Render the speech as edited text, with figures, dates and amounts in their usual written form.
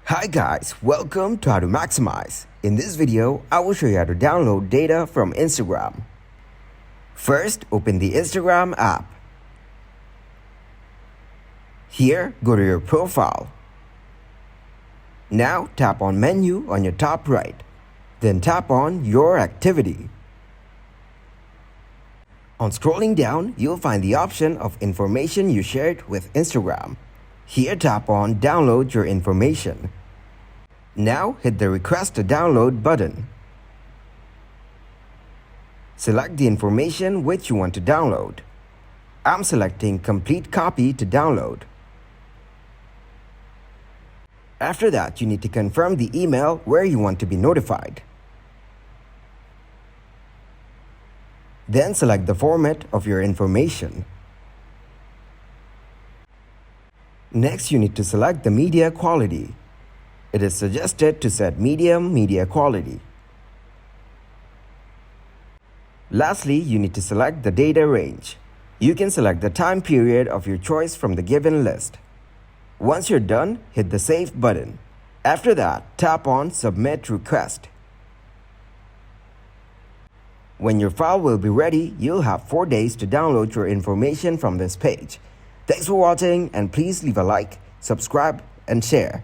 Hi guys, welcome to How to Maximize. In this video, I will show you how to download data from Instagram. First, open the Instagram app. Here, go to your profile. Now, tap on Menu on your top right. Then tap on Your Activity. On scrolling down, you'll find the option of information you shared with Instagram. Here, tap on Download your information. Now, hit the Request to Download button. Select the information which you want to download. I'm selecting Complete Copy to download. After that, you need to confirm the email where you want to be notified. Then select the format of your information. Next, you need to select the media quality. It is suggested to set medium media quality. Lastly, you need to select the data range. You can select the time period of your choice from the given list. Once you're done, hit the Save button. After that, tap on Submit Request. When your file will be ready, you'll have 4 days to download your information from this page. Thanks for watching, and please leave a like, subscribe, and share.